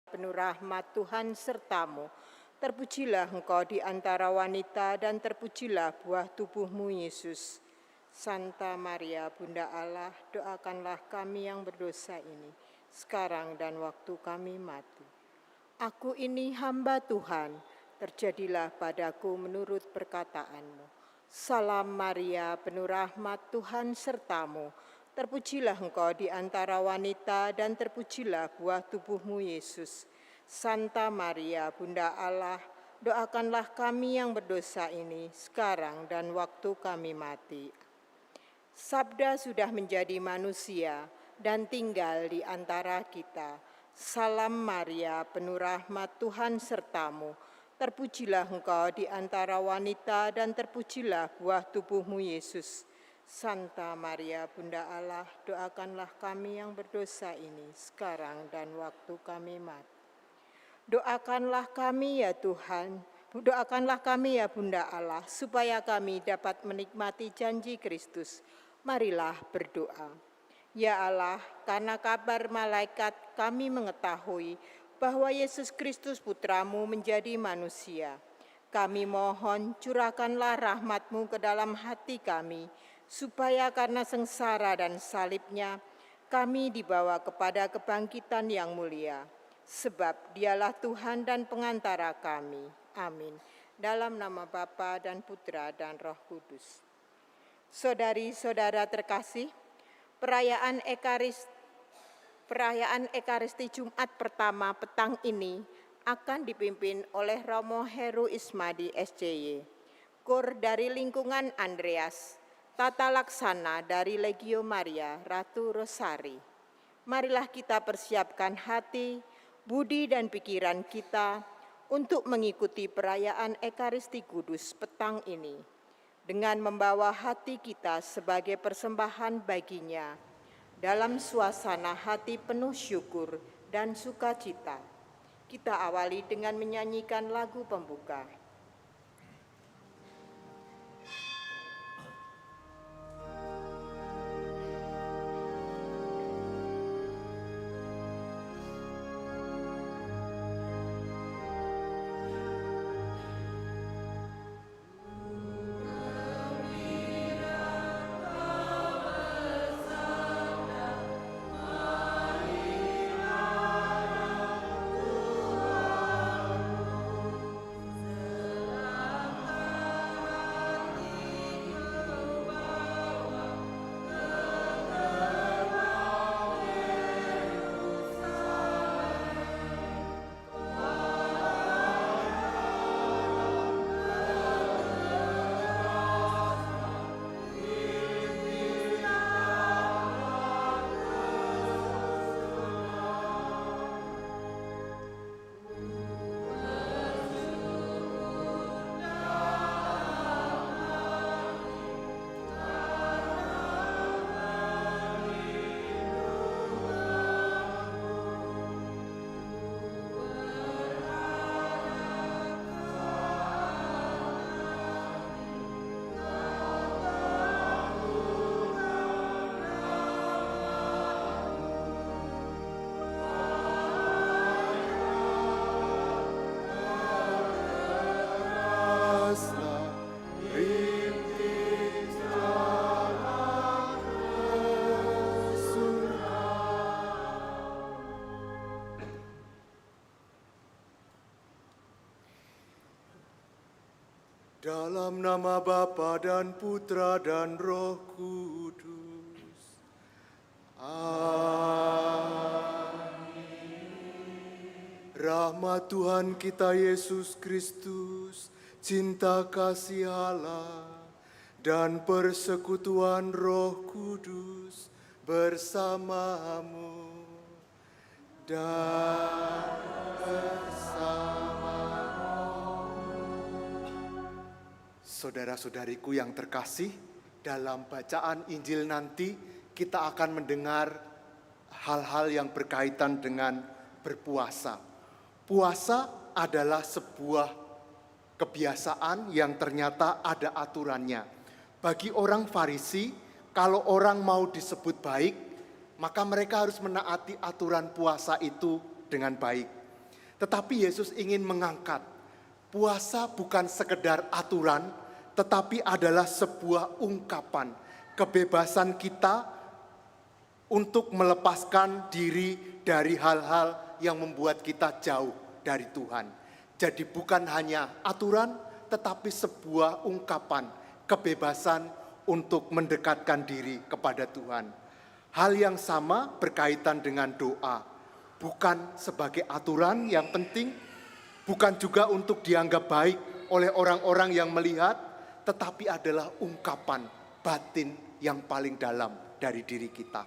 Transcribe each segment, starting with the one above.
penuh rahmat Tuhan sertamu. Terpujilah engkau di antara wanita dan terpujilah buah tubuhmu Yesus. Santa Maria, Bunda Allah, doakanlah kami yang berdosa ini, sekarang dan waktu kami mati. Aku ini hamba Tuhan, terjadilah padaku menurut perkataanmu. Salam Maria, penuh rahmat Tuhan sertamu. Terpujilah engkau di antara wanita dan terpujilah buah tubuhmu Yesus. Santa Maria, Bunda Allah, doakanlah kami yang berdosa ini sekarang dan waktu kami mati. Sabda sudah menjadi manusia dan tinggal di antara kita. Salam Maria, penuh rahmat Tuhan sertamu. Terpujilah engkau di antara wanita dan terpujilah buah tubuhmu Yesus. Santa Maria, Bunda Allah, doakanlah kami yang berdosa ini sekarang dan waktu kami mati. Doakanlah kami ya Tuhan, doakanlah kami ya Bunda Allah, supaya kami dapat menikmati janji Kristus. Marilah berdoa. Ya Allah, karena kabar malaikat kami mengetahui bahwa Yesus Kristus Putramu menjadi manusia. Kami mohon curahkanlah rahmat-Mu ke dalam hati kami, supaya karena sengsara dan salibnya, kami dibawa kepada kebangkitan yang mulia. Sebab dialah Tuhan dan pengantara kami. Amin. Dalam nama Bapa dan Putra dan Roh Kudus. Saudari-saudara terkasih, perayaan Ekaristi Jumat pertama petang ini akan dipimpin oleh Romo Heru Ismadi SCY, Kur dari lingkungan Andreas, Tata Laksana dari Legio Maria Ratu Rosari. Marilah kita persiapkan hati, budi dan pikiran kita untuk mengikuti perayaan Ekaristi Kudus petang ini dengan membawa hati kita sebagai persembahan baginya dalam suasana hati penuh syukur dan sukacita. Kita awali dengan menyanyikan lagu pembuka. Dalam nama Bapa dan Putra dan Roh Kudus. Amin. Rahmat Tuhan kita Yesus Kristus, cinta kasih Allah, dan persekutuan Roh Kudus bersamamu dan bersama. Saudara-saudariku yang terkasih, dalam bacaan Injil nanti kita akan mendengar hal-hal yang berkaitan dengan berpuasa. Puasa adalah sebuah kebiasaan yang ternyata ada aturannya. Bagi orang Farisi, kalau orang mau disebut baik, maka mereka harus menaati aturan puasa itu dengan baik. Tetapi Yesus ingin mengangkat, puasa bukan sekedar aturan, tetapi adalah sebuah ungkapan kebebasan kita untuk melepaskan diri dari hal-hal yang membuat kita jauh dari Tuhan. Jadi bukan hanya aturan, tetapi sebuah ungkapan kebebasan untuk mendekatkan diri kepada Tuhan. Hal yang sama berkaitan dengan doa, bukan sebagai aturan yang penting, bukan juga untuk dianggap baik oleh orang-orang yang melihat, tetapi adalah ungkapan batin yang paling dalam dari diri kita.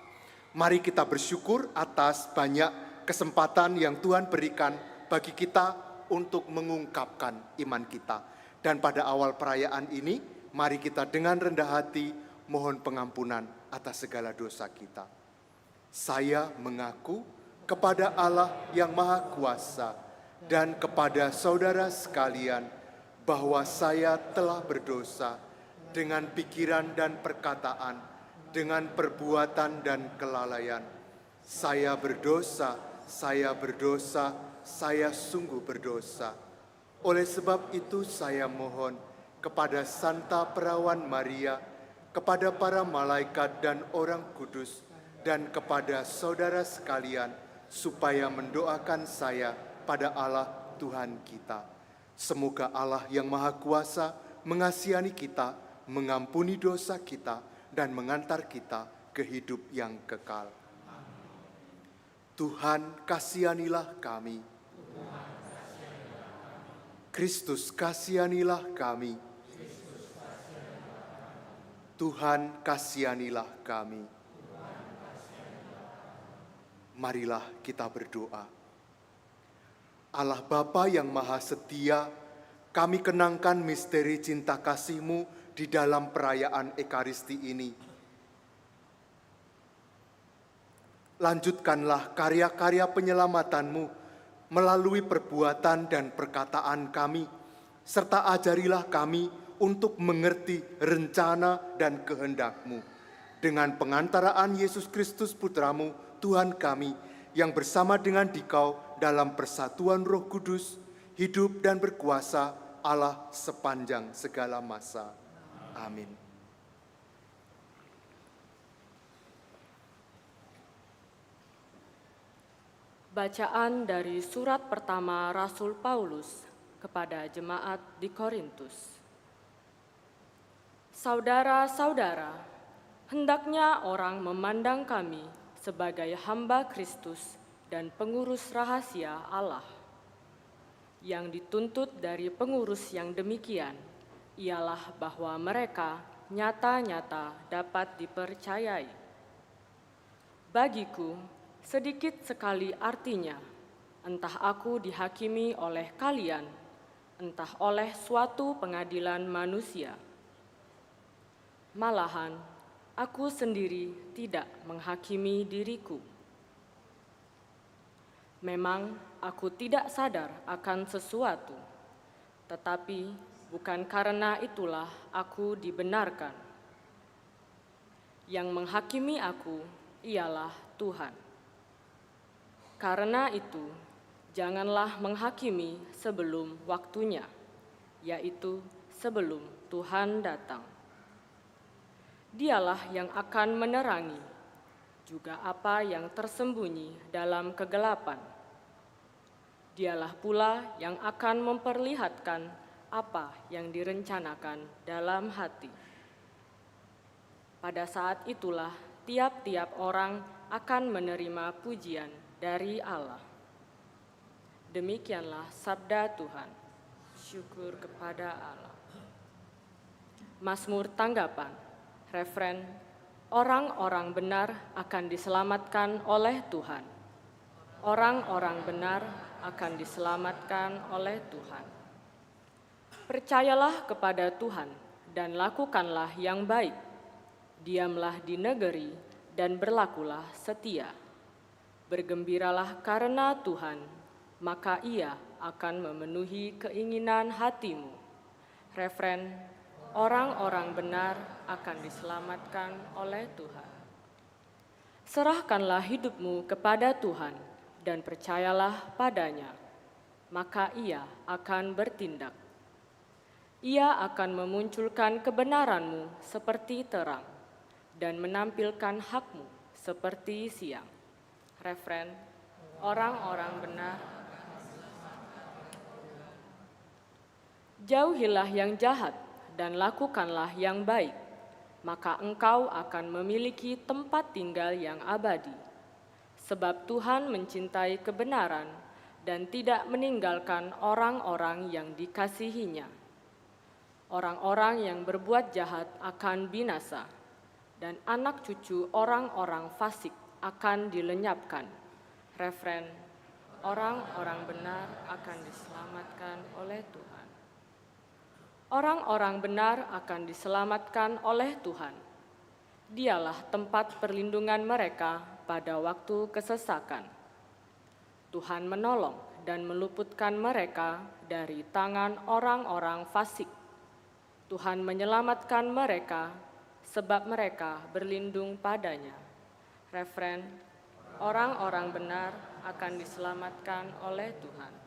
Mari kita bersyukur atas banyak kesempatan yang Tuhan berikan bagi kita untuk mengungkapkan iman kita. Dan pada awal perayaan ini, mari kita dengan rendah hati mohon pengampunan atas segala dosa kita. Saya mengaku kepada Allah yang Maha Kuasa dan kepada saudara sekalian bahwa saya telah berdosa dengan pikiran dan perkataan, dengan perbuatan dan kelalaian. Saya berdosa, saya sungguh berdosa. Oleh sebab itu saya mohon kepada Santa Perawan Maria, kepada para malaikat dan orang kudus, dan kepada saudara sekalian, supaya mendoakan saya pada Allah Tuhan kita. Semoga Allah yang Maha Kuasa mengasihani kita, mengampuni dosa kita, dan mengantar kita ke hidup yang kekal. Tuhan kasihanilah kami. Kristus kasihanilah kami. Tuhan kasihanilah kami. Marilah kita berdoa. Allah Bapa yang Maha Setia, kami kenangkan misteri cinta kasih-Mu di dalam perayaan Ekaristi ini. Lanjutkanlah karya-karya penyelamatanmu melalui perbuatan dan perkataan kami, serta ajarilah kami untuk mengerti rencana dan kehendak-Mu. Dengan pengantaraan Yesus Kristus Putra-Mu, Tuhan kami, yang bersama dengan Dikau dalam persatuan Roh Kudus, hidup dan berkuasa Allah sepanjang segala masa. Amin. Bacaan dari surat pertama Rasul Paulus kepada jemaat di Korintus. Saudara-saudara, hendaknya orang memandang kami sebagai hamba Kristus dan pengurus rahasia Allah. Yang dituntut dari pengurus yang demikian ialah bahwa mereka nyata-nyata dapat dipercayai. Bagiku, sedikit sekali artinya, entah aku dihakimi oleh kalian, entah oleh suatu pengadilan manusia. Malahan, aku sendiri tidak menghakimi diriku. Memang aku tidak sadar akan sesuatu, tetapi bukan karena itulah aku dibenarkan. Yang menghakimi aku ialah Tuhan. Karena itu, janganlah menghakimi sebelum waktunya, yaitu sebelum Tuhan datang. Dialah yang akan menerangi juga apa yang tersembunyi dalam kegelapan. Dialah pula yang akan memperlihatkan apa yang direncanakan dalam hati. Pada saat itulah tiap-tiap orang akan menerima pujian dari Allah. Demikianlah sabda Tuhan. Syukur kepada Allah. Mazmur tanggapan. Refren, orang-orang benar akan diselamatkan oleh Tuhan. Orang-orang benar akan diselamatkan oleh Tuhan. Percayalah kepada Tuhan dan lakukanlah yang baik. Diamlah di negeri dan berlakulah setia. Bergembiralah karena Tuhan, maka Ia akan memenuhi keinginan hatimu. Refren, orang-orang benar akan diselamatkan oleh Tuhan. Serahkanlah hidupmu kepada Tuhan dan percayalah padanya. maka ia akan bertindak. Ia akan memunculkan kebenaran-Mu seperti terang dan menampilkan hak-Mu seperti siang. Referen, orang-orang benar. Jauhilah yang jahat dan lakukanlah yang baik, maka engkau akan memiliki tempat tinggal yang abadi. Sebab Tuhan mencintai kebenaran dan tidak meninggalkan orang-orang yang dikasihinya. Orang-orang yang berbuat jahat akan binasa, dan anak cucu orang-orang fasik akan dilenyapkan. Referen, orang-orang benar akan diselamatkan oleh Tuhan. Orang-orang benar akan diselamatkan oleh Tuhan. Dialah tempat perlindungan mereka pada waktu kesesakan. Tuhan menolong dan meluputkan mereka dari tangan orang-orang fasik. Tuhan menyelamatkan mereka sebab mereka berlindung padanya. Referen, orang-orang benar akan diselamatkan oleh Tuhan.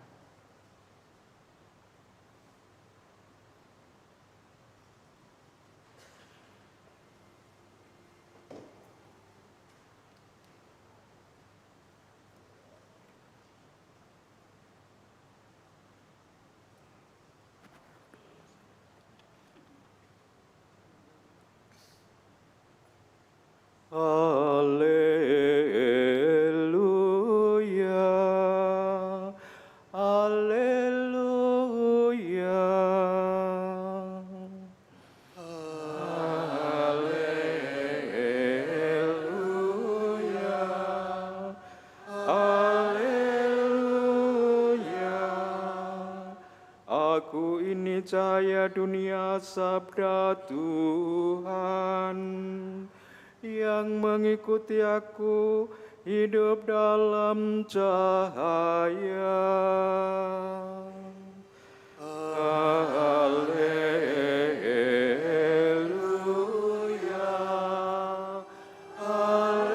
Haleluya, haleluya, haleluya, haleluya. Aku ini cahaya dunia, sabda Tuhan. Yang mengikuti aku hidup dalam cahaya. Haleluya, haleluya.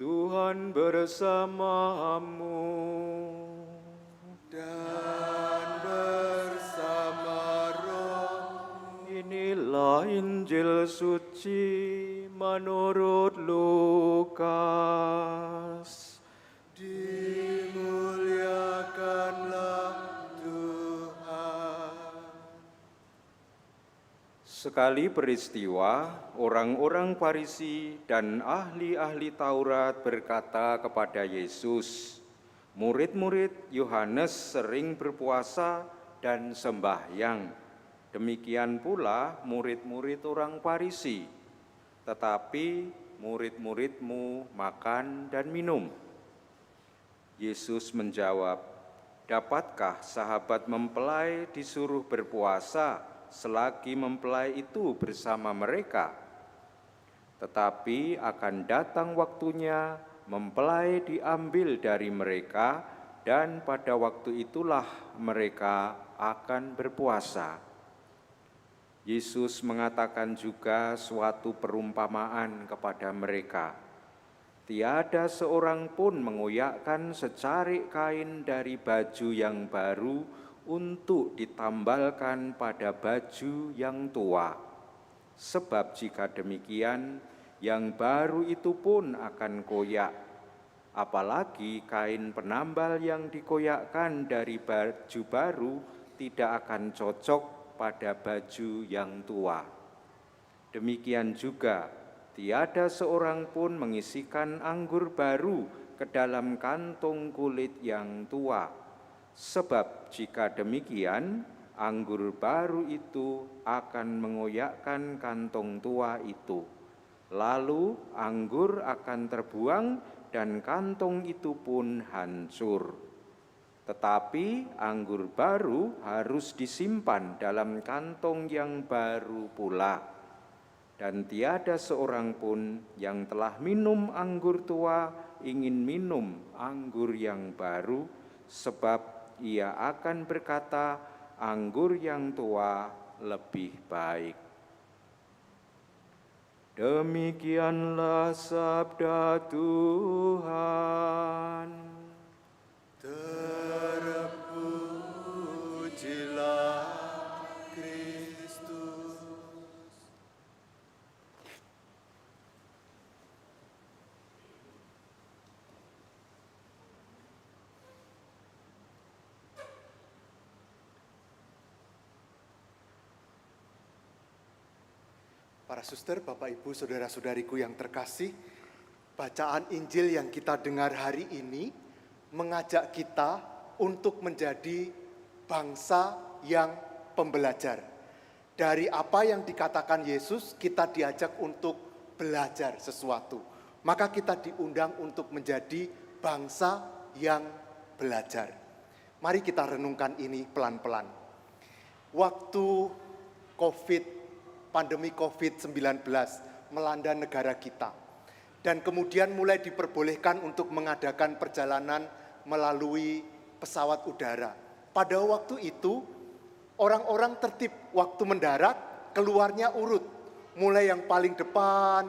Tuhan bersamamu. Inilah Injil suci menurut Lukas. Dimuliakanlah Tuhan. Sekali peristiwa, orang-orang Farisi dan ahli-ahli Taurat berkata kepada Yesus, "Murid-murid Yohanes sering berpuasa dan sembahyang. Demikian pula murid-murid orang Farisi, tetapi murid-muridmu makan dan minum." Yesus menjawab, "Dapatkah sahabat mempelai disuruh berpuasa selagi mempelai itu bersama mereka? Tetapi akan datang waktunya mempelai diambil dari mereka, dan pada waktu itulah mereka akan berpuasa." Yesus mengatakan juga suatu perumpamaan kepada mereka. Tiada seorang pun mengoyakkan secarik kain dari baju yang baru untuk ditambalkan pada baju yang tua. Sebab jika demikian, yang baru itu pun akan koyak. Apalagi kain penambal yang dikoyakkan dari baju baru tidak akan cocok pada baju yang tua. Demikian juga, tiada seorang pun mengisikan anggur baru ke dalam kantong kulit yang tua. Sebab jika demikian, anggur baru itu akan mengoyakkan kantong tua itu. Lalu anggur akan terbuang dan kantong itu pun hancur. Tetapi anggur baru harus disimpan dalam kantong yang baru pula. Dan tiada seorang pun yang telah minum anggur tua ingin minum anggur yang baru, sebab ia akan berkata, anggur yang tua lebih baik. Demikianlah sabda Tuhan. Terpujilah Kristus. Para suster, Bapak, Ibu, saudara-saudariku yang terkasih, bacaan Injil yang kita dengar hari ini mengajak kita untuk menjadi bangsa yang pembelajar. Dari apa yang dikatakan Yesus, kita diajak untuk belajar sesuatu. Maka kita diundang untuk menjadi bangsa yang belajar. Mari kita renungkan ini pelan-pelan. Waktu pandemi COVID-19 melanda negara kita. Dan kemudian mulai diperbolehkan untuk mengadakan perjalanan melalui pesawat udara. Pada waktu itu, orang-orang tertib waktu mendarat, keluarnya urut. Mulai yang paling depan,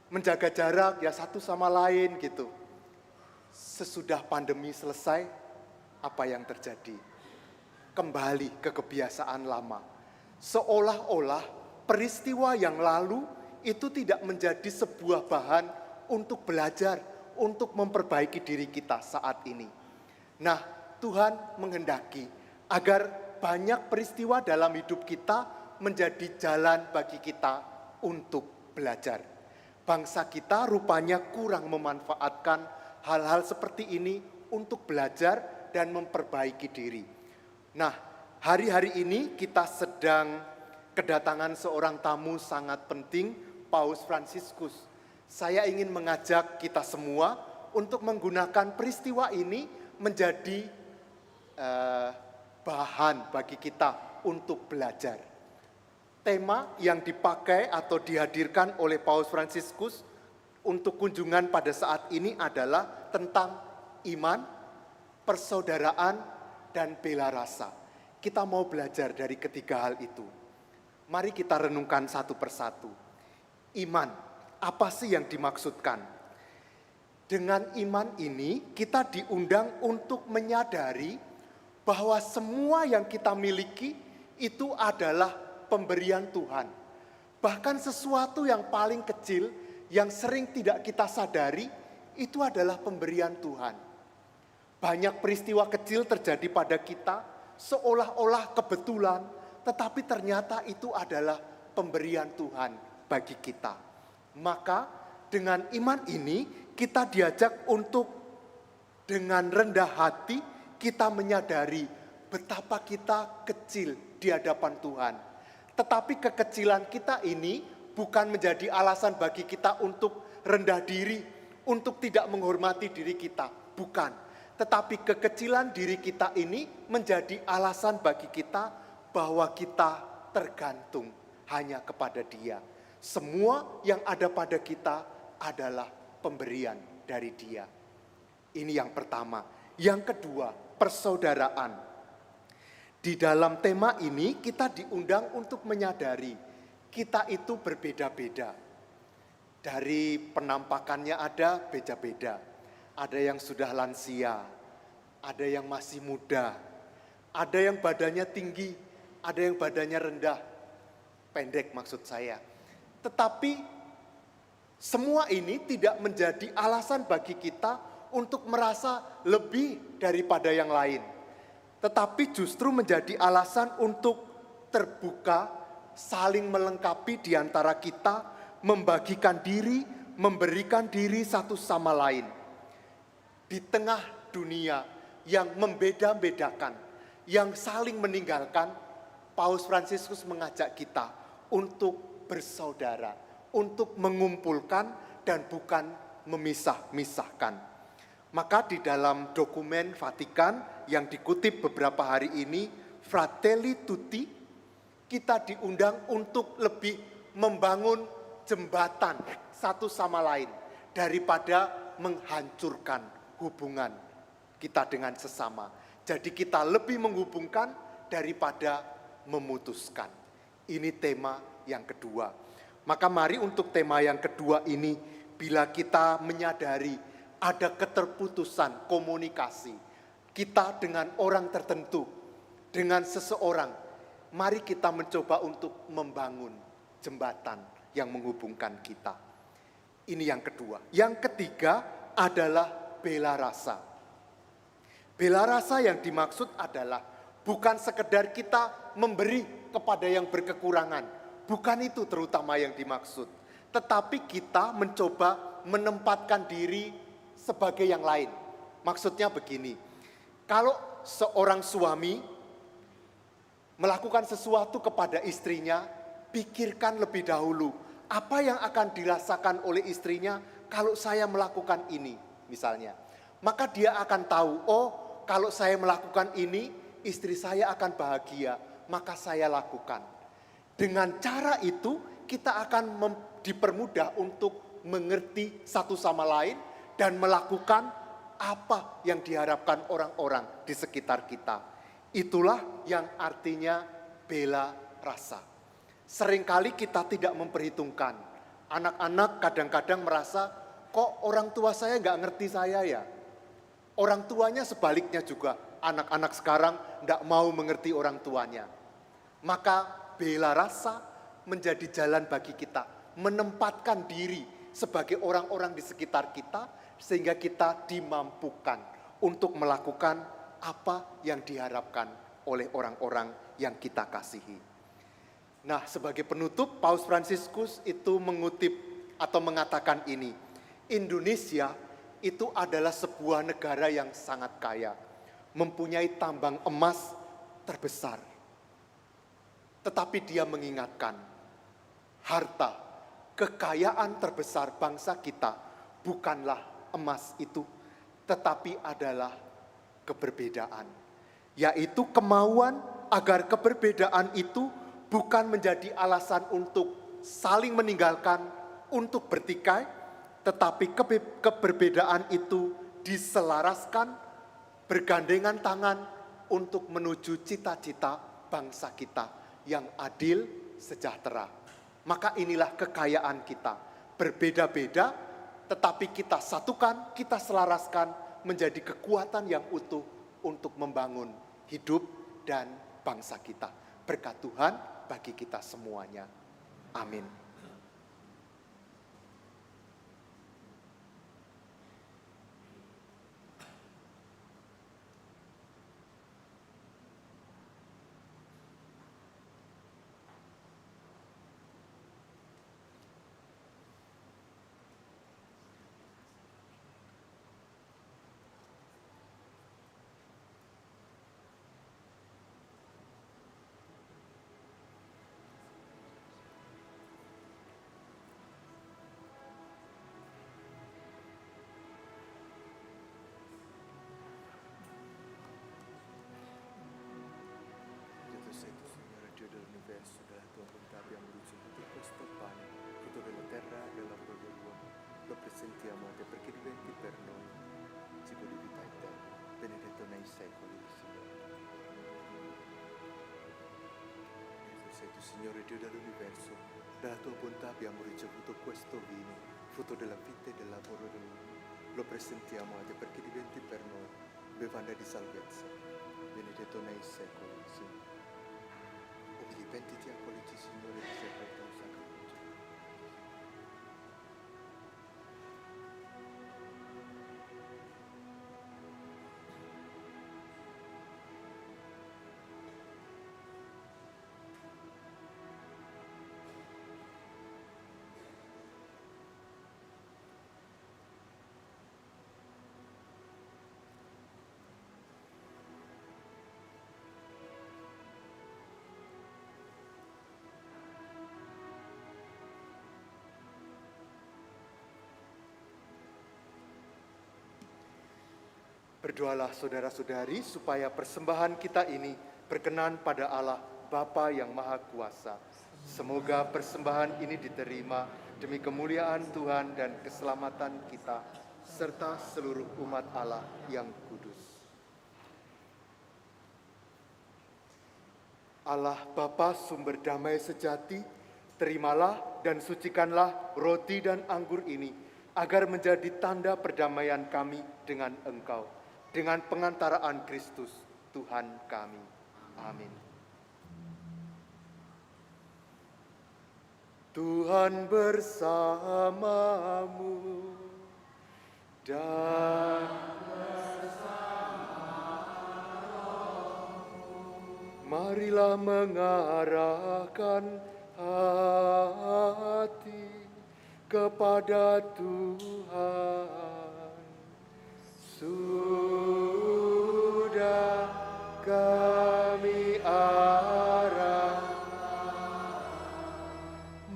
menjaga jarak ya satu sama lain gitu. Sesudah pandemi selesai, apa yang terjadi? Kembali ke kebiasaan lama. Seolah-olah peristiwa yang lalu itu tidak menjadi sebuah bahan untuk belajar, untuk memperbaiki diri kita saat ini. Nah, Tuhan menghendaki agar banyak peristiwa dalam hidup kita menjadi jalan bagi kita untuk belajar. Bangsa kita rupanya kurang memanfaatkan hal-hal seperti ini untuk belajar dan memperbaiki diri. Nah, hari-hari ini kita sedang kedatangan seorang tamu sangat penting, Paus Fransiskus. Saya ingin mengajak kita semua untuk menggunakan peristiwa ini menjadi bahan bagi kita untuk belajar. Tema yang dipakai atau dihadirkan oleh Paus Fransiskus untuk kunjungan pada saat ini adalah tentang iman, persaudaraan, dan bela rasa. Kita mau belajar dari ketiga hal itu. Mari kita renungkan satu persatu. Iman, apa sih yang dimaksudkan? Dengan iman ini kita diundang untuk menyadari bahwa semua yang kita miliki itu adalah pemberian Tuhan. Bahkan sesuatu yang paling kecil yang sering tidak kita sadari itu adalah pemberian Tuhan. Banyak peristiwa kecil terjadi pada kita seolah-olah kebetulan, tetapi ternyata itu adalah pemberian Tuhan bagi kita. Maka dengan iman ini kita diajak untuk dengan rendah hati kita menyadari betapa kita kecil di hadapan Tuhan. Tetapi kekecilan kita ini bukan menjadi alasan bagi kita untuk rendah diri, untuk tidak menghormati diri kita. Bukan. Tetapi kekecilan diri kita ini menjadi alasan bagi kita bahwa kita tergantung hanya kepada Dia. Semua yang ada pada kita adalah pemberian dari Dia. Ini yang pertama. Yang kedua, persaudaraan. Di dalam tema ini kita diundang untuk menyadari kita itu berbeda-beda. Dari penampakannya ada beda-beda. Ada yang sudah lansia, ada yang masih muda, ada yang badannya tinggi, ada yang badannya rendah, pendek maksud saya. Tetapi semua ini tidak menjadi alasan bagi kita untuk merasa lebih daripada yang lain. Tetapi justru menjadi alasan untuk terbuka, saling melengkapi di antara kita, membagikan diri, memberikan diri satu sama lain. Di tengah dunia yang membeda-bedakan, yang saling meninggalkan, Paus Fransiskus mengajak kita untuk bersaudara, untuk mengumpulkan dan bukan memisah-misahkan. Maka di dalam dokumen Vatikan yang dikutip beberapa hari ini, Fratelli Tutti, kita diundang untuk lebih membangun jembatan satu sama lain daripada menghancurkan hubungan kita dengan sesama. Jadi kita lebih menghubungkan daripada memutuskan. Ini tema yang kedua. Maka mari untuk tema yang kedua ini, bila kita menyadari ada keterputusan komunikasi kita dengan orang tertentu, dengan seseorang, mari kita mencoba untuk membangun jembatan yang menghubungkan kita. Ini yang kedua. Yang ketiga adalah bela rasa. Bela rasa yang dimaksud adalah bukan sekedar kita memberi kepada yang berkekurangan. Bukan itu terutama yang dimaksud. Tetapi kita mencoba menempatkan diri sebagai yang lain. Maksudnya begini, kalau seorang suami melakukan sesuatu kepada istrinya, pikirkan lebih dahulu apa yang akan dirasakan oleh istrinya kalau saya melakukan ini misalnya. Maka dia akan tahu, oh kalau saya melakukan ini, istri saya akan bahagia, maka saya lakukan. Dengan cara itu kita akan dipermudah untuk mengerti satu sama lain dan melakukan apa yang diharapkan orang-orang di sekitar kita. Itulah yang artinya bela rasa. Seringkali kita tidak memperhitungkan. Anak-anak kadang-kadang merasa, kok orang tua saya nggak ngerti saya ya? Orang tuanya sebaliknya juga. Anak-anak sekarang nggak mau mengerti orang tuanya. Maka bela rasa menjadi jalan bagi kita. Menempatkan diri sebagai orang-orang di sekitar kita, sehingga kita dimampukan untuk melakukan apa yang diharapkan oleh orang-orang yang kita kasihi. Nah, sebagai penutup, Paus Fransiskus itu mengutip atau mengatakan ini, Indonesia itu adalah sebuah negara yang sangat kaya, mempunyai tambang emas terbesar. Tetapi dia mengingatkan, harta, kekayaan terbesar bangsa kita bukanlah emas itu, tetapi adalah keberbedaan. Yaitu kemauan agar keberbedaan itu bukan menjadi alasan untuk saling meninggalkan, untuk bertikai, tetapi keberbedaan itu diselaraskan, bergandengan tangan untuk menuju cita-cita bangsa kita yang adil, sejahtera. Maka inilah kekayaan kita. Berbeda-beda, tetapi kita satukan, kita selaraskan menjadi kekuatan yang utuh untuk membangun hidup dan bangsa kita. Berkat Tuhan bagi kita semuanya. Amin. Dio dell'universo, della tua bontà abbiamo ricevuto questo pane, frutto della terra e del lavoro dell'uomo. Lo presentiamo a te perché diventi per noi cibo di vita eterna, benedetto nei secoli, Signore. Benedetto sei tu, Signore Dio dell'universo, dalla tua bontà abbiamo ricevuto questo vino, frutto della vita e del lavoro dell'uomo. Lo presentiamo a te perché diventi per noi bevanda di salvezza, benedetto nei secoli, Signore. Pentiti, accoglici, Signore, di sé per tuo sacramento. Berdoalah saudara-saudari supaya persembahan kita ini berkenan pada Allah Bapa yang Maha Kuasa. Semoga persembahan ini diterima demi kemuliaan Tuhan dan keselamatan kita, serta seluruh umat Allah yang kudus. Allah Bapa sumber damai sejati, Terimalah dan sucikanlah roti dan anggur ini, agar menjadi tanda perdamaian kami dengan Engkau, dengan pengantaraan Kristus, Tuhan kami. Amin. Tuhan bersamamu dan marilah mengarahkan hati kepada Tuhan. Sudah kami arah,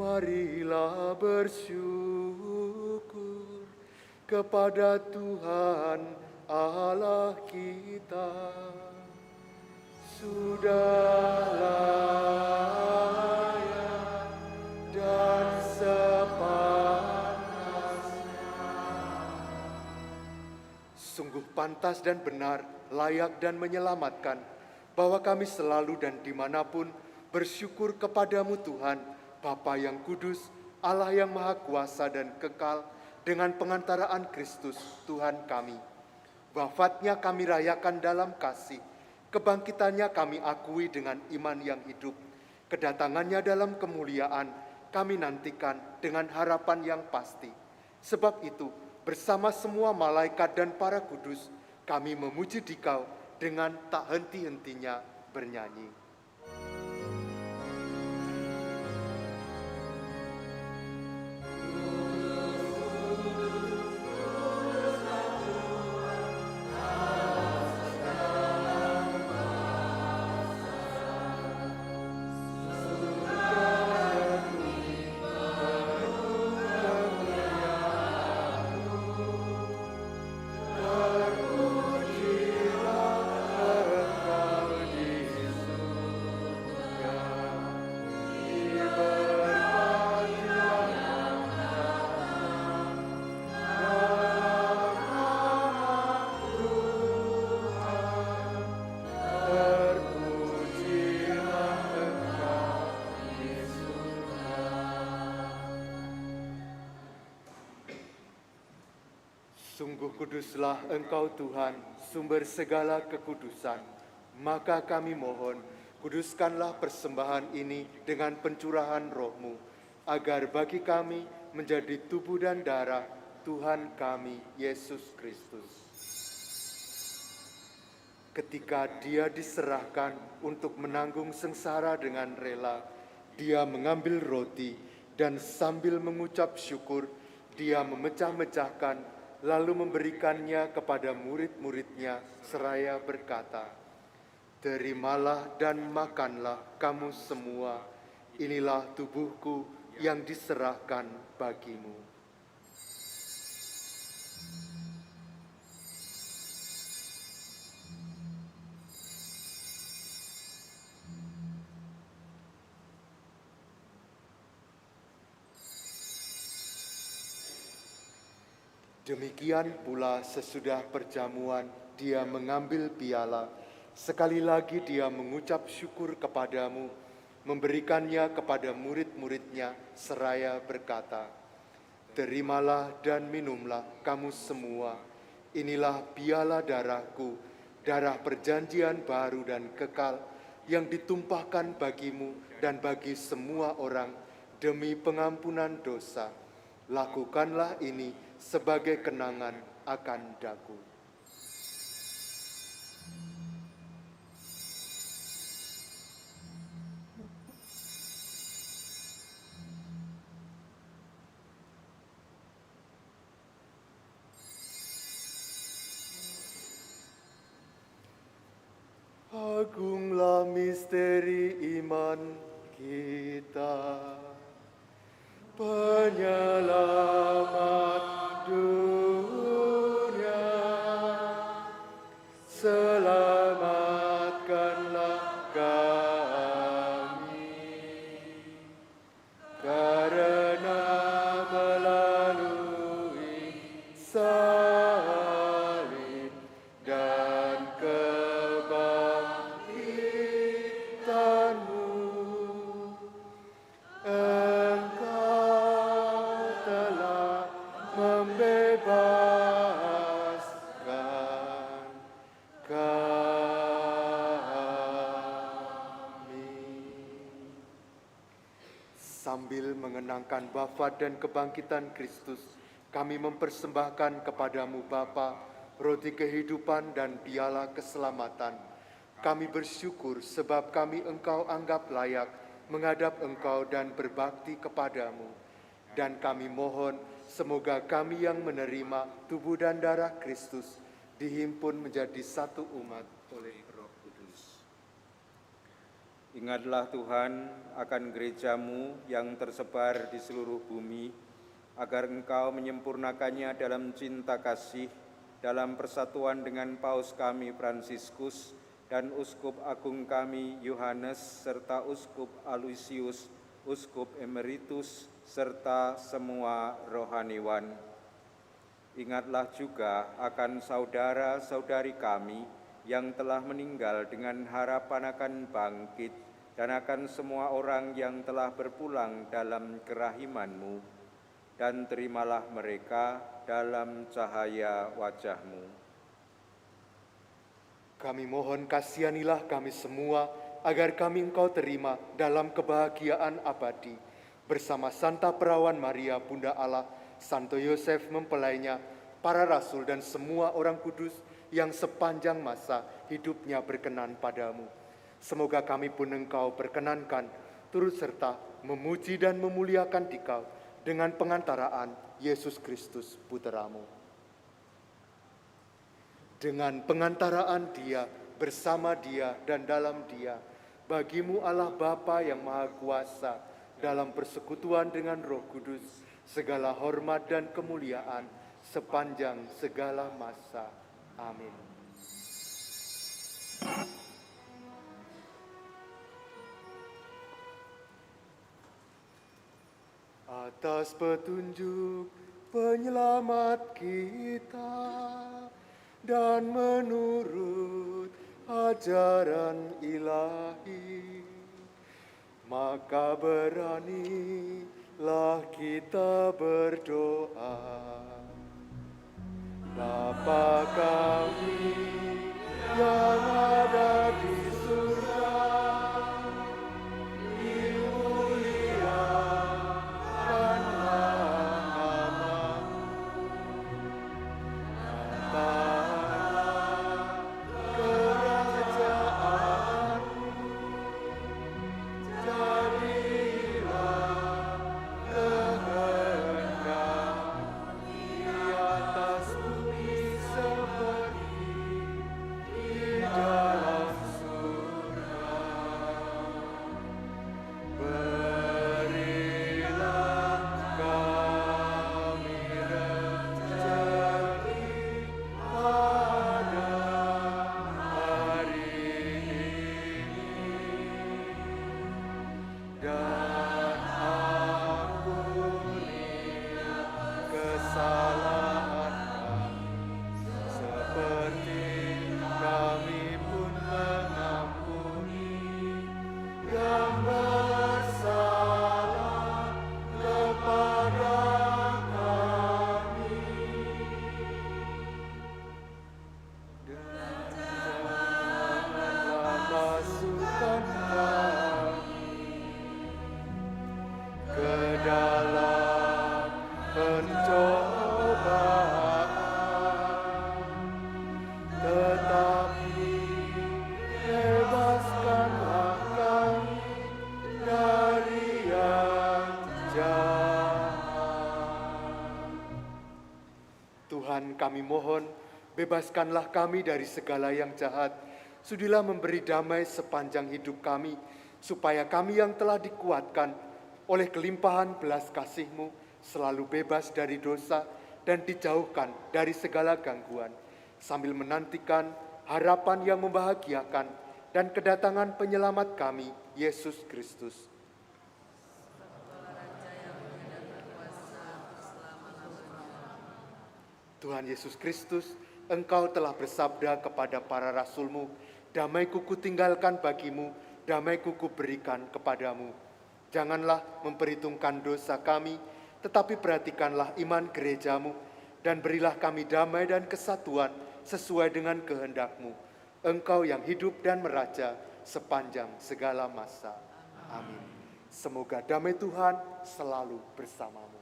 marilah bersyukur kepada Tuhan Allah kita. Sudah layak dan sepantasnya. Sungguh pantas dan benar, layak dan menyelamatkan, bahwa kami selalu dan dimanapun bersyukur kepadamu Tuhan, Bapa yang kudus, Allah yang maha kuasa dan kekal, dengan pengantaraan Kristus Tuhan kami. Wafatnya kami rayakan dalam kasih, kebangkitannya kami akui dengan iman yang hidup, kedatangannya dalam kemuliaan kami nantikan dengan harapan yang pasti. Sebab itu, bersama semua malaikat dan para kudus, kami memuji Dikau dengan tak henti-hentinya bernyanyi. Sungguh kuduslah Engkau Tuhan, sumber segala kekudusan. Maka kami mohon, kuduskanlah persembahan ini dengan pencurahan Roh-Mu, agar bagi kami menjadi tubuh dan darah Tuhan kami, Yesus Kristus. Ketika Dia diserahkan untuk menanggung sengsara dengan rela, Dia mengambil roti dan sambil mengucap syukur, Dia memecah-mecahkan lalu memberikannya kepada murid-muridnya seraya berkata, "Terimalah dan makanlah kamu semua, inilah tubuhku yang diserahkan bagimu." Demikian pula sesudah perjamuan, Dia mengambil piala. Sekali lagi Dia mengucap syukur kepadamu, memberikannya kepada murid-muridnya seraya berkata, "Terimalah dan minumlah kamu semua, inilah piala darahku, darah perjanjian baru dan kekal, yang ditumpahkan bagimu dan bagi semua orang demi pengampunan dosa. Lakukanlah ini sebagai kenangan akan daku." Agunglah misteri iman kita, penyelamat dunia, selamatkanlah kami, karena melalui salib dan kebangkitan-Mu, Sambil mengenangkan wafat dan kebangkitan Kristus, kami mempersembahkan kepadamu Bapa, roti kehidupan dan piala keselamatan. Kami bersyukur sebab kami Engkau anggap layak menghadap Engkau dan berbakti kepadamu. Dan kami mohon semoga kami yang menerima tubuh dan darah Kristus dihimpun menjadi satu umat oleh Roh Kudus. Ingatlah Tuhan akan gerejamu yang tersebar di seluruh bumi, agar Engkau menyempurnakannya dalam cinta kasih, dalam persatuan dengan Paus kami Fransiskus dan Uskup Agung kami Yohanes, serta Uskup Aloysius, Uskup Emeritus, serta semua rohaniwan. Ingatlah juga akan saudara-saudari kami yang telah meninggal dengan harapan akan bangkit, dan akan semua orang yang telah berpulang dalam kerahiman-Mu, dan terimalah mereka dalam cahaya wajah-Mu. Kami mohon kasihanilah kami semua, agar kami Engkau terima dalam kebahagiaan abadi, bersama Santa Perawan Maria, Bunda Allah, Santo Yosef mempelainya, para rasul dan semua orang kudus yang sepanjang masa hidupnya berkenan padamu. Semoga kami pun Engkau perkenankan, turut serta memuji dan memuliakan Dikau dengan pengantaraan Yesus Kristus Putramu. Dengan pengantaraan Dia, bersama Dia, dan dalam Dia, bagimu Allah Bapa yang Maha Kuasa, dalam persekutuan dengan Roh Kudus, segala hormat dan kemuliaan sepanjang segala masa. Amin. Atas petunjuk penyelamat kita dan menurut ajaran ilahi, maka beranilah kita berdoa. Bapa kami yang ada di surga, dimuliakanlah namamu, datanglah kerajaanmu, jadilah kehendakmu di atas bumi seperti di dalam surga. Berilah kami rezeki pada hari ini, dan ampunilah kesalahan kami, seperti kami pun mengampuni yang bersalah kepada kami. Dan janganlah masukkan kami ke dalam pencobaan, tetapi bebaskanlah kami dari yang jahat. Tuhan, kami mohon, bebaskanlah kami dari segala yang jahat. Sudilah memberi damai sepanjang hidup kami, supaya kami yang telah dikuatkan oleh kelimpahan belas kasih-Mu selalu bebas dari dosa dan dijauhkan dari segala gangguan, sambil menantikan harapan yang membahagiakan dan kedatangan penyelamat kami, Yesus Kristus. Tuhan Yesus Kristus, Engkau telah bersabda kepada para rasul-Mu, damai-Ku kutinggalkan bagimu, damai-Ku kuberikan kepadamu. Janganlah memperhitungkan dosa kami, tetapi perhatikanlah iman gereja-Mu, dan berilah kami damai dan kesatuan sesuai dengan kehendak-Mu. Engkau yang hidup dan meraja sepanjang segala masa. Amin. Semoga damai Tuhan selalu bersamamu.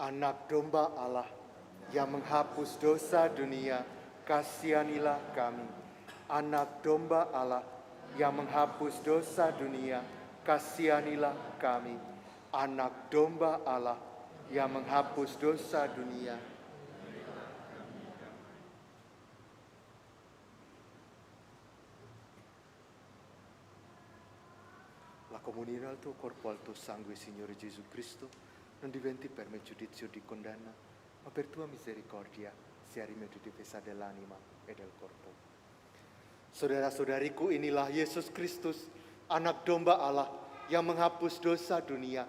Anak domba Allah yang menghapus dosa dunia, kasihanilah kami. Anak domba Allah yang menghapus dosa dunia, kasihanilah kami. Anak domba Allah yang menghapus dosa dunia. La comunione al tuo corpo, al tuo sangue, Signore Gesù Cristo, non diventi per me giudizio di condanna, ma per tua misericordia sia rimedio difesa dell'anima e del corpo. Saudara-saudariku, inilah Yesus Kristus, anak domba Allah yang menghapus dosa dunia.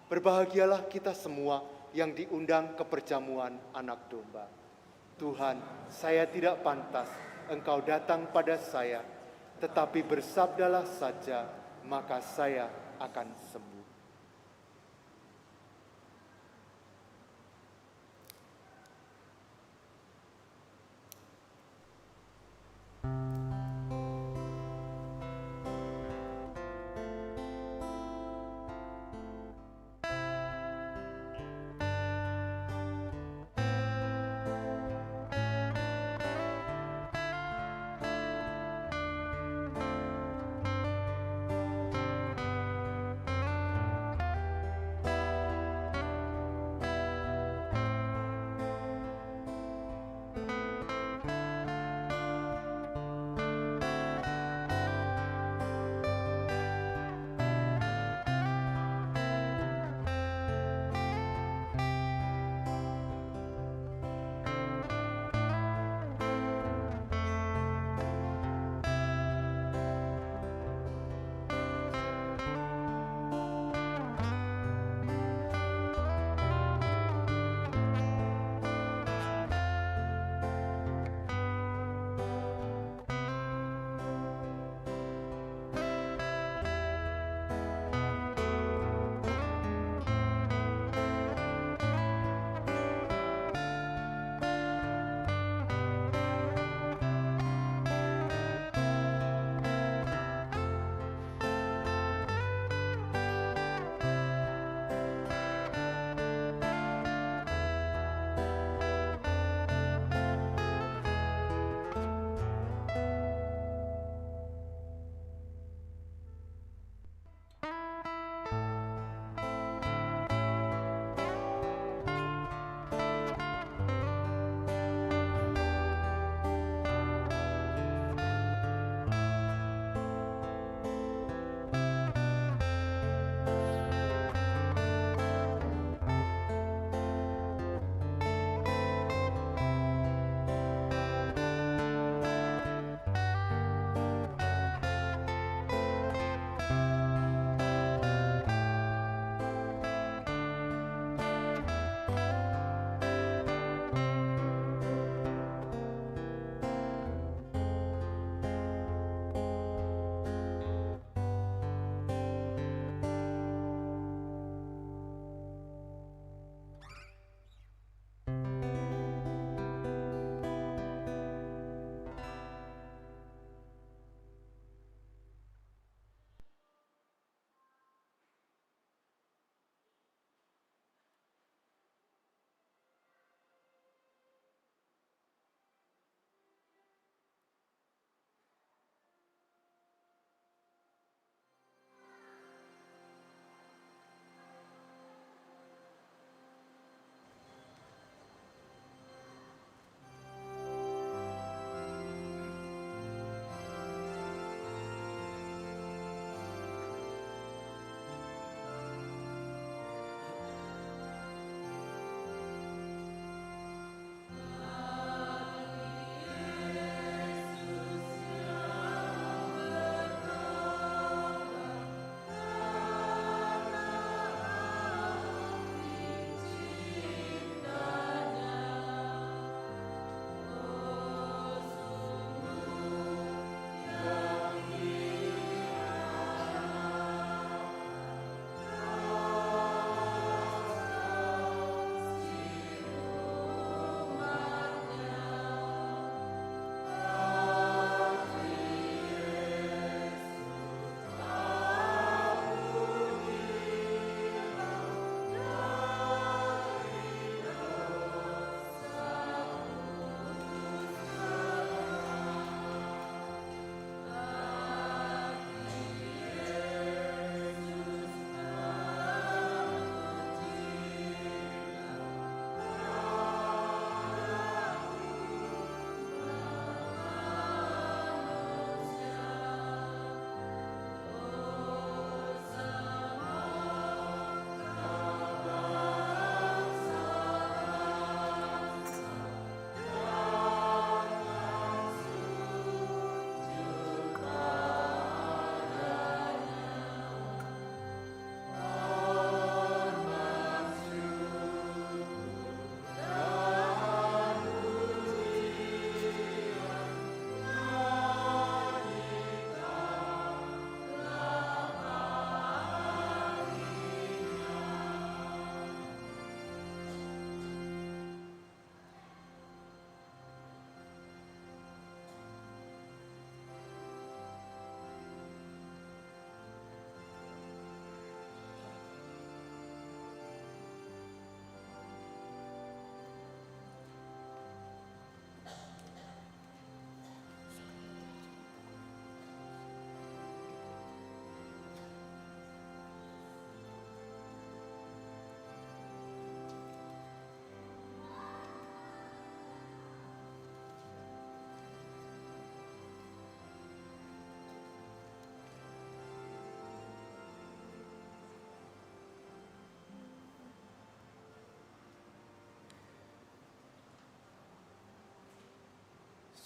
Berbahagialah kita semua yang diundang ke perjamuan anak domba. Tuhan, saya tidak pantas Engkau datang pada saya, tetapi bersabdalah saja, maka saya akan sembuh.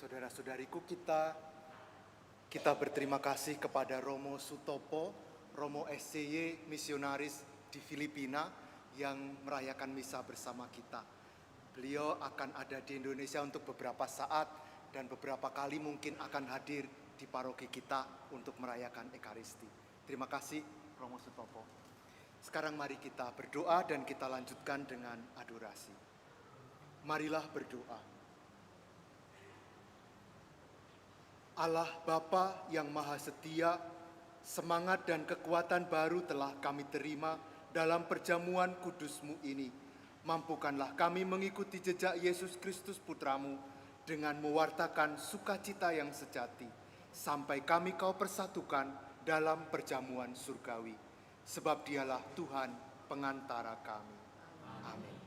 Saudara-saudariku, kita berterima kasih kepada Romo Sutopo, Romo SCY misionaris di Filipina yang merayakan misa bersama kita. Beliau akan ada di Indonesia untuk beberapa saat dan beberapa kali mungkin akan hadir di paroki kita untuk merayakan Ekaristi. Terima kasih Romo Sutopo. Sekarang mari kita berdoa dan kita lanjutkan dengan adorasi. Marilah berdoa. Allah Bapa yang Maha Setia, semangat dan kekuatan baru telah kami terima dalam perjamuan kudus-Mu ini. Mampukanlah kami mengikuti jejak Yesus Kristus Putramu dengan mewartakan sukacita yang sejati, sampai kami Kau persatukan dalam perjamuan surgawi. Sebab Dialah Tuhan pengantara kami. Amin.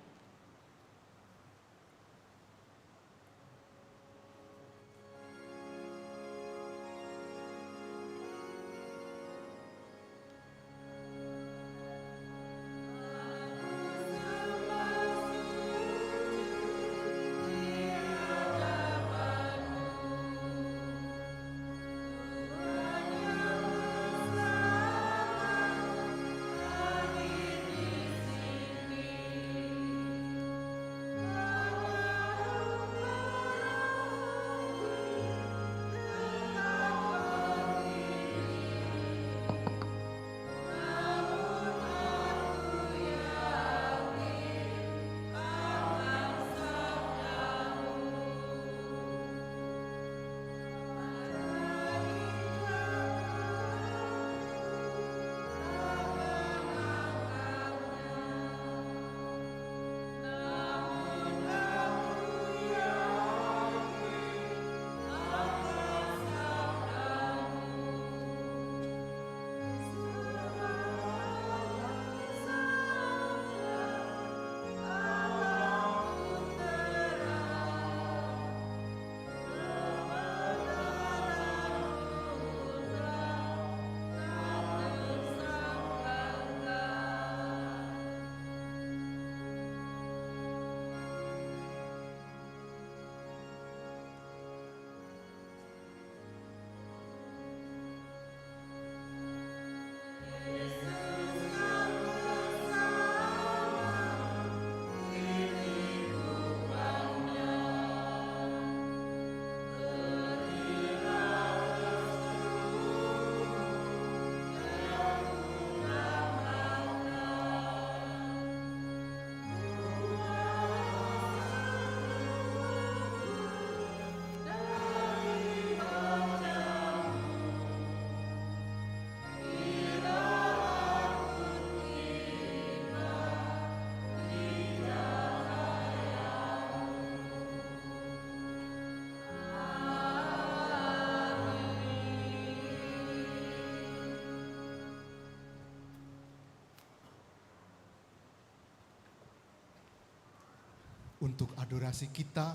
Untuk adorasi kita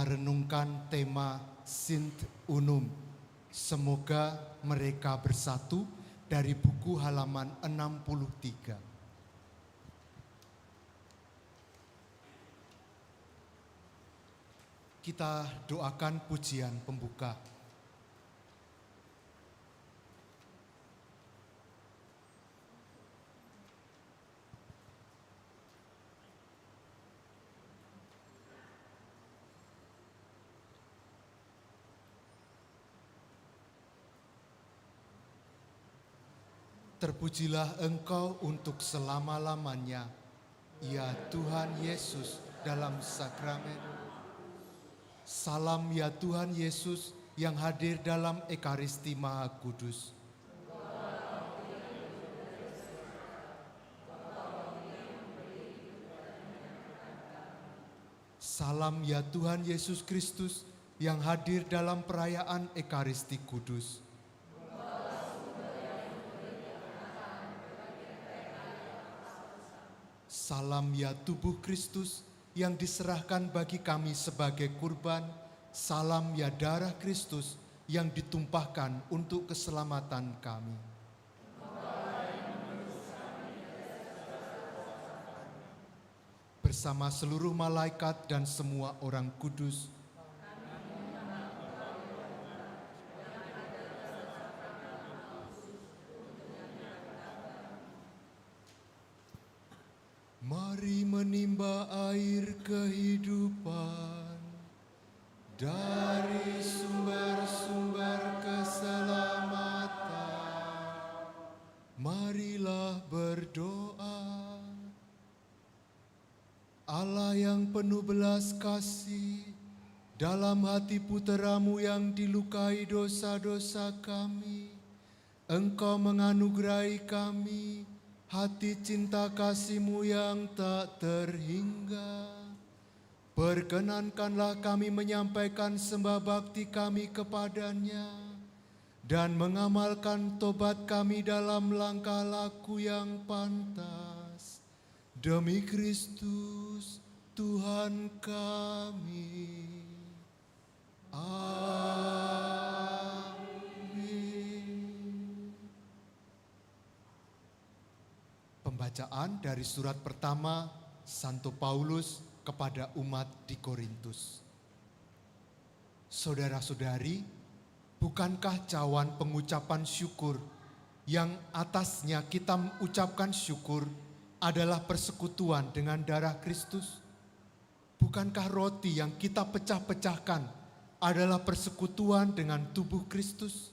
renungkan tema Sint Unum. Semoga mereka bersatu dari buku halaman 63. Kita doakan pujian pembuka. Terpujilah Engkau untuk selama-lamanya, ya Tuhan Yesus dalam sakramen. Salam ya Tuhan Yesus yang hadir dalam Ekaristi Maha Kudus. Salam ya Tuhan Yesus Kristus yang hadir dalam perayaan Ekaristi Kudus. Salam ya tubuh Kristus yang diserahkan bagi kami sebagai kurban. Salam ya darah Kristus yang ditumpahkan untuk keselamatan kami. Bersama seluruh malaikat dan semua orang kudus, Mari menimba air kehidupan dari sumber-sumber keselamatan. Marilah berdoa. Allah yang penuh belas kasih, dalam hati puteramu yang dilukai dosa-dosa kami, Engkau menganugerahi kami hati cinta kasih-Mu yang tak terhingga. Perkenankanlah kami menyampaikan sembah bakti kami kepadanya dan mengamalkan tobat kami dalam langkah laku yang pantas. Demi Kristus Tuhan kami. Amin. Pembacaan dari surat pertama Santo Paulus kepada umat di Korintus. Saudara-saudari, bukankah cawan pengucapan syukur yang atasnya kita mengucapkan syukur adalah persekutuan dengan darah Kristus? Bukankah roti yang kita pecah-pecahkan adalah persekutuan dengan tubuh Kristus?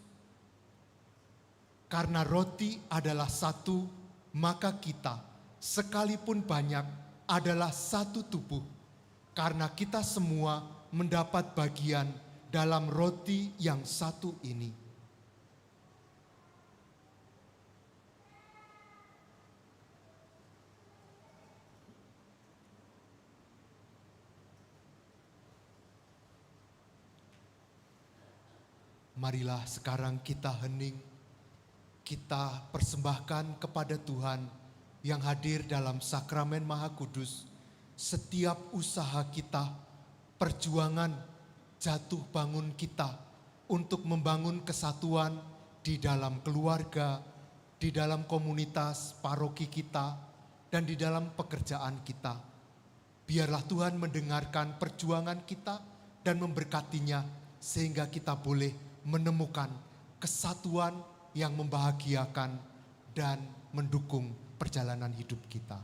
Karena roti adalah satu, maka kita, sekalipun banyak, adalah satu tubuh. Karena kita semua mendapat bagian dalam roti yang satu ini. Marilah sekarang kita hening, kita persembahkan kepada Tuhan yang hadir dalam sakramen Maha Kudus setiap usaha kita, perjuangan, jatuh bangun kita untuk membangun kesatuan di dalam keluarga, di dalam komunitas paroki kita, dan di dalam pekerjaan kita. Biarlah Tuhan mendengarkan perjuangan kita dan memberkatinya sehingga kita boleh menemukan kesatuan yang membahagiakan dan mendukung perjalanan hidup kita.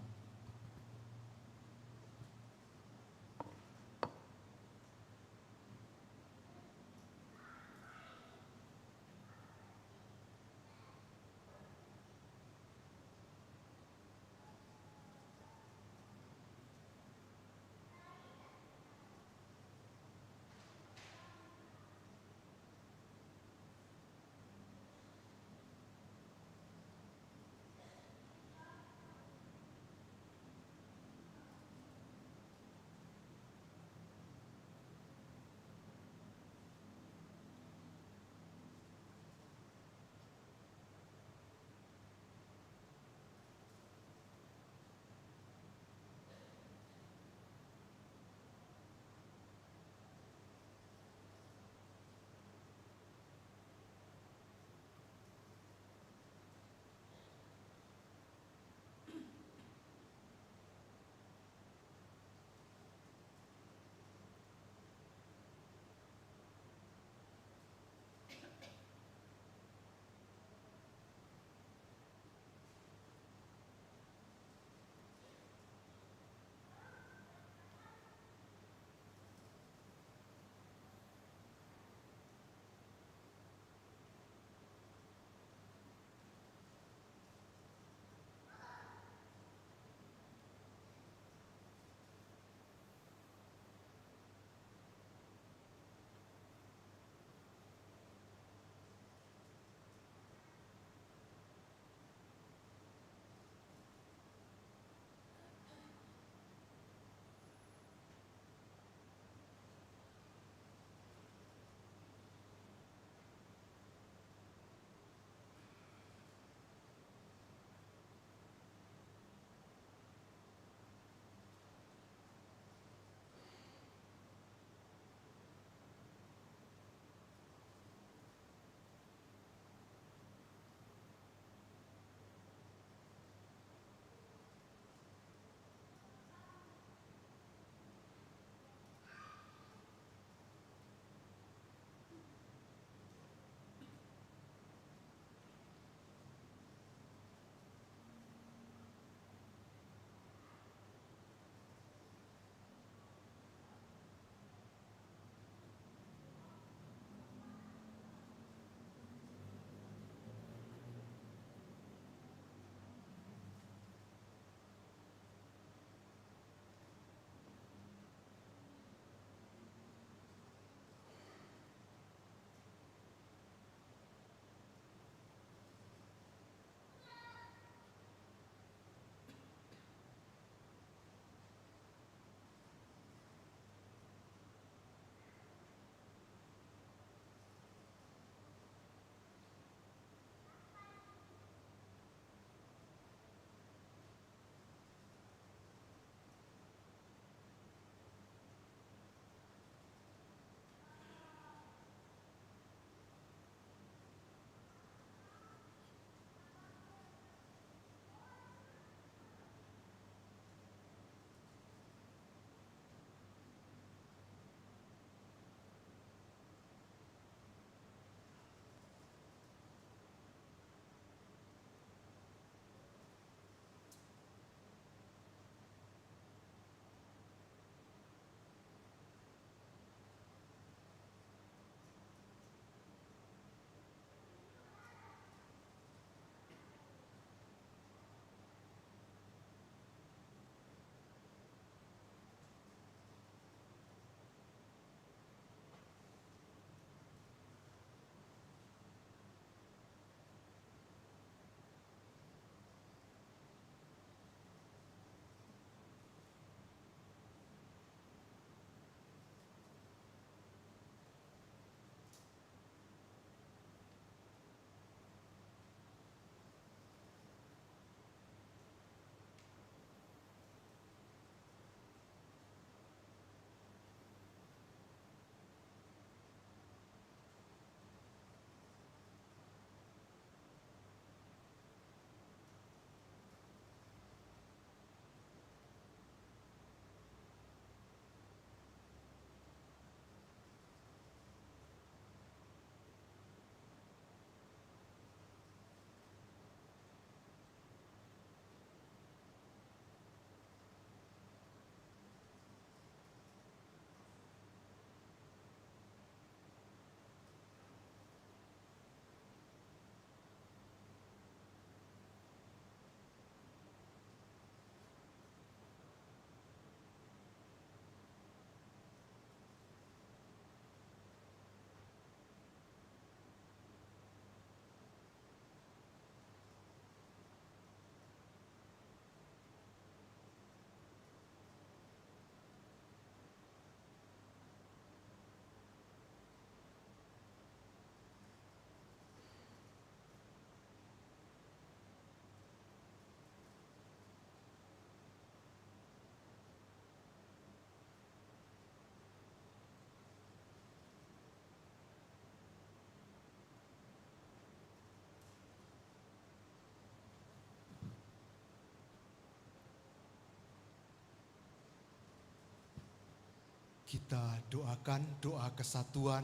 Kita doakan doa kesatuan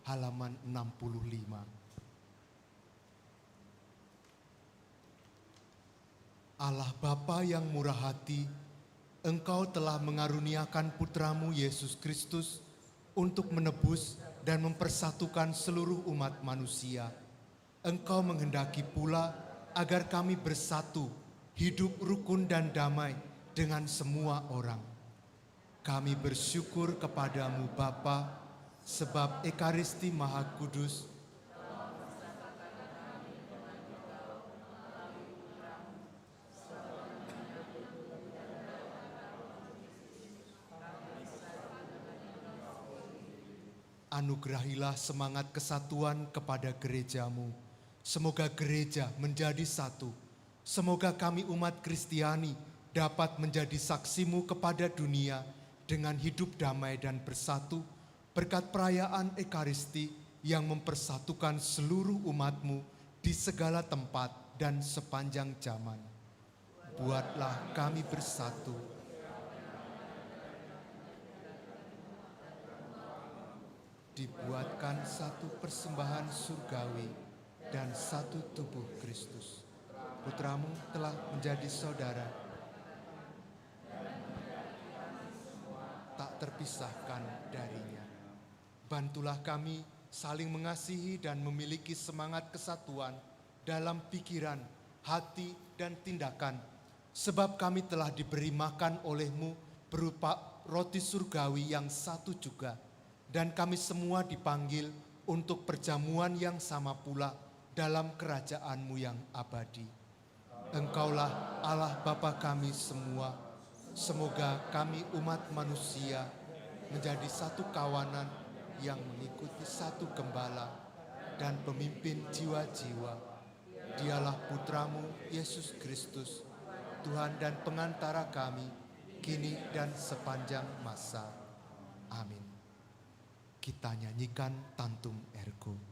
halaman 65. Allah Bapa yang murah hati, Engkau telah mengaruniakan Putramu Yesus Kristus untuk menebus dan mempersatukan seluruh umat manusia. Engkau menghendaki pula agar kami bersatu, hidup rukun dan damai dengan semua orang. Kami bersyukur kepadamu Bapa, sebab Ekaristi Maha Kudus anugerahilah semangat kesatuan kepada gerejamu. Semoga gereja menjadi satu. Semoga kami umat Kristiani dapat menjadi saksimu kepada dunia dengan hidup damai dan bersatu berkat perayaan Ekaristi yang mempersatukan seluruh umatmu di segala tempat dan sepanjang zaman. Buatlah kami bersatu. Dibuatkan satu persembahan surgawi dan satu tubuh Kristus. Putramu telah menjadi saudara, tak terpisahkan darinya. Bantulah kami saling mengasihi dan memiliki semangat kesatuan dalam pikiran, hati, dan tindakan, sebab kami telah diberi makan oleh-Mu berupa roti surgawi yang satu juga, dan kami semua dipanggil untuk perjamuan yang sama pula dalam kerajaan-Mu yang abadi. Engkaulah Allah Bapa kami semua. Semoga kami umat manusia menjadi satu kawanan yang mengikuti satu gembala dan pemimpin jiwa-jiwa. Dialah Putramu Yesus Kristus, Tuhan dan pengantara kami, kini dan sepanjang masa. Amin. Kita nyanyikan Tantum Ergo.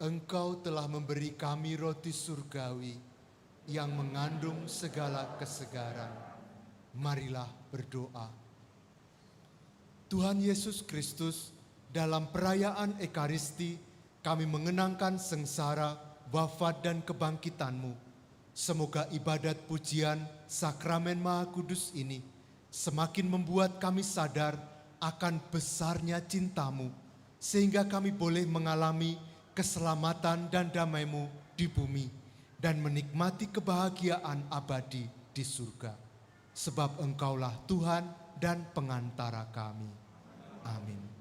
Engkau telah memberi kami roti surgawi yang mengandung segala kesegaran. Marilah berdoa. Tuhan Yesus Kristus, dalam perayaan Ekaristi, kami mengenangkan sengsara, wafat dan kebangkitan-Mu. Semoga ibadat pujian Sakramen Maha Kudus ini semakin membuat kami sadar akan besarnya cinta-Mu, sehingga kami boleh mengalami keselamatan dan damai-Mu di bumi dan menikmati kebahagiaan abadi di surga. Sebab Engkaulah Tuhan dan pengantara kami. Amin.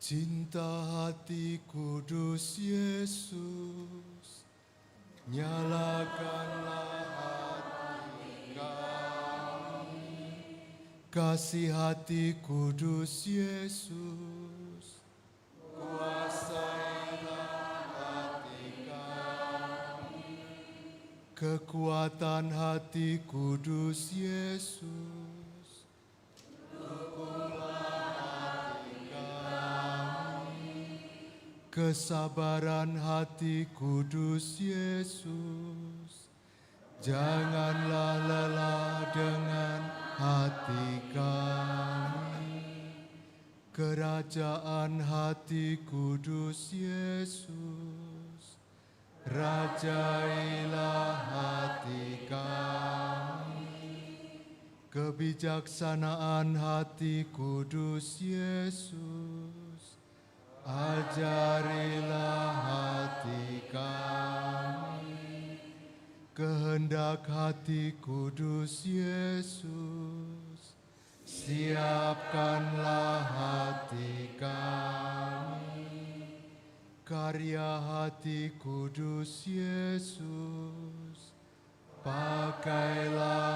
Cinta hati kudus Yesus, nyalakanlah hati kami. Kasih hati kudus Yesus, kuasailah hati kami. Kekuatan hati kudus Yesus, dukulah hati kami. Kesabaran hati kudus Yesus, janganlah lelah dengan hati kami. Kerajaan hati kudus Yesus, rajailah hati kami. Kebijaksanaan hati kudus Yesus, ajarilah hati kami. Kehendak hati kudus Yesus, siapkanlah hati kami. Karya hati kudus Yesus, pakailah